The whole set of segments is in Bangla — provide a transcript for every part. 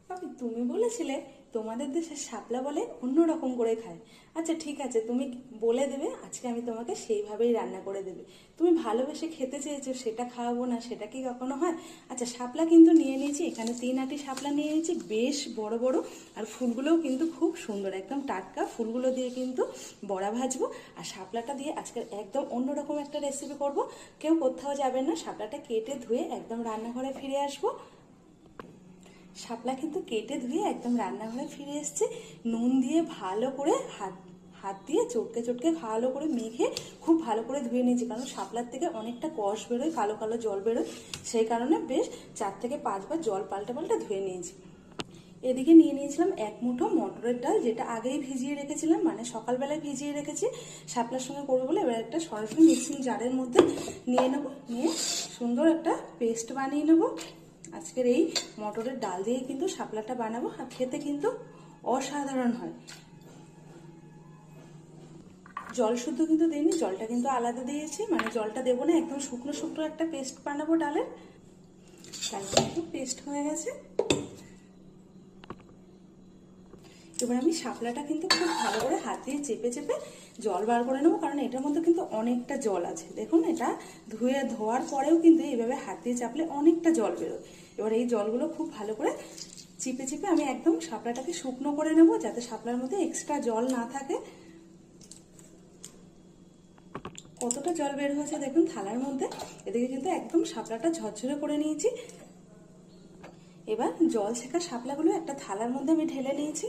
ভাবি, তুমি বলেছিলে তোমাদের দেশে শাপলা বলে অন্যরকম করে খায়। আচ্ছা ঠিক আছে, তুমি বলে দেবে, আজকে আমি তোমাকে সেইভাবেই রান্না করে দেবে। তুমি ভালোবেসে খেতে চেয়েছো, সেটা খাওয়াবো না, সেটা কি কখনো হয়? আচ্ছা, শাপলা কিন্তু নিয়ে নিয়েছি, এখানে 3 আটি শাপলা নিয়ে নিয়েছি, বেশ বড় বড়। আর ফুলগুলোও কিন্তু খুব সুন্দর, একদম টাটকা ফুলগুলো দিয়ে কিন্তু বড়া ভাজবো। আর শাপলাটা দিয়ে আজকে একদম অন্যরকম একটা রেসিপি করব। কেউ কোথাও যাবেন না, শাপলাটা কেটে ধুয়ে একদম রান্নাঘরে ফিরে আসবো। শাপলা কিন্তু কেটে ধুয়ে একদম রান্নাঘরে ফিরে এসেছে। নুন দিয়ে ভালো করে হাত হাত দিয়ে চটকে চটকে ভালো করে মেখে খুব ভালো করে ধুয়ে নিয়েছি, কারণ শাপলার থেকে অনেকটা কষ বেরোয়, কালো কালো জল বেরোয়। সেই কারণে বেশ 4 থেকে 5 বার জল পাল্টে পাল্টে ধুয়ে নিয়েছি। এদিকে নিয়ে নিয়েছিলাম 1 মুঠো মটরের ডাল, যেটা আগেই ভিজিয়ে রেখেছিলাম, মানে সকালবেলায় ভিজিয়ে রেখেছি শাপলার সঙ্গে করবো বলে। এবার একটা সরাসরি মিক্সিং জারের মধ্যে নিয়ে নেবো, নিয়ে সুন্দর একটা পেস্ট বানিয়ে নেবো। আজকের এই মটরের ডাল দিয়ে কিন্তু শাপলাটা বানাবো, আর খেতে কিন্তু অসাধারণ হয়। জল শুদ্ধ কিন্তু দিইনি, জলটা কিন্তু আলাদা দিয়েছি, মানে জলটা দেবো না, একদম শুকনো শুকনো একটা পেস্ট বানাবো ডালের। ডালটা একটু পেস্ট হয়ে গেছে। এবার আমি শাপলাটা কিন্তু খুব ভালো করে হাত দিয়ে চেপে চেপে জল বার করে নেবো, কারণ এটার মধ্যে কিন্তু অনেকটা জল আছে। দেখুন, এটা ধোয়ার পরেও কিন্তু এইভাবে হাত দিয়ে চাপলে অনেকটা জল বেরোয়। এবার এই জলগুলো খুব ভালো করে চিপে চিপে আমি একদম শাপলাটাকে শুকনো করে নেবো, যাতে শাপলার মধ্যে এক্সট্রা জল না থাকে। কতটা জল বের হয়েছে দেখুন থালার মধ্যে। এদিকে কিন্তু একদম শাপলাটা ঝরঝরে করে নিয়েছি। এবার জল ছেঁকা শাপলাগুলো একটা থালার মধ্যে আমি ঢেলে নিয়েছি।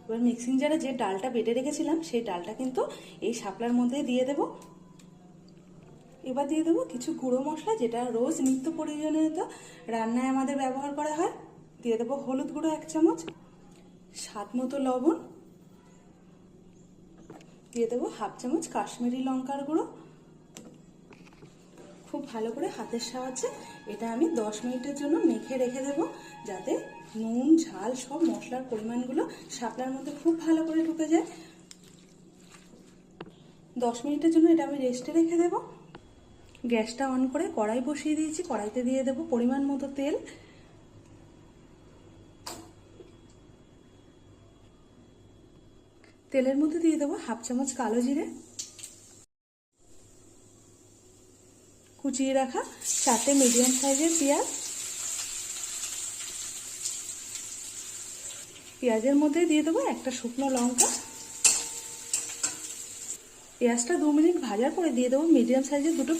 এবার মিক্সিং জারে যে ডালটা বেটে রেখেছিলাম, সেই ডালটা কিন্তু এই শাপলার মধ্যে দিয়ে দেব। এবার দিয়ে দেবো কিছু গুঁড়ো মশলা, যেটা রোজ নিত্য প্রয়োজনীয় রান্নায় আমাদের ব্যবহার করা হয়। দিয়ে দেবো হলুদ গুঁড়ো 1 চামচ, স্বাদ মতো লবণ, দিয়ে দেবো 1/2 চামচ কাশ্মীরি লঙ্কার গুঁড়ো। খুব ভালো করে হাতের সাহায্যে এটা আমি 10 মিনিটের জন্য মেখে রেখে দেবো, যাতে নুন ঝাল সব মশলার পরিমাণগুলো শাপলার মধ্যে খুব ভালো করে ঢুকে যায়। 10 মিনিটের জন্য এটা আমি রেস্টে রেখে দেবো। গ্যাসটা অন করে কড়াই বসিয়ে দিয়েছি, কড়াইতে দিয়ে দেবো পরিমাণ মতো তেল। তেলের মধ্যে দিয়ে দেবো 1/2 চামচ কালো জিরে, কুচিয়ে রাখা 4টে মিডিয়াম সাইজের পেঁয়াজ। পেঁয়াজের মধ্যে দিয়ে দেবো একটা শুকনো লঙ্কা। পেঁয়াজটা 2 মিনিট ভাজার পরে দিয়ে দেবো মিডিয়াম সাইজের দুটো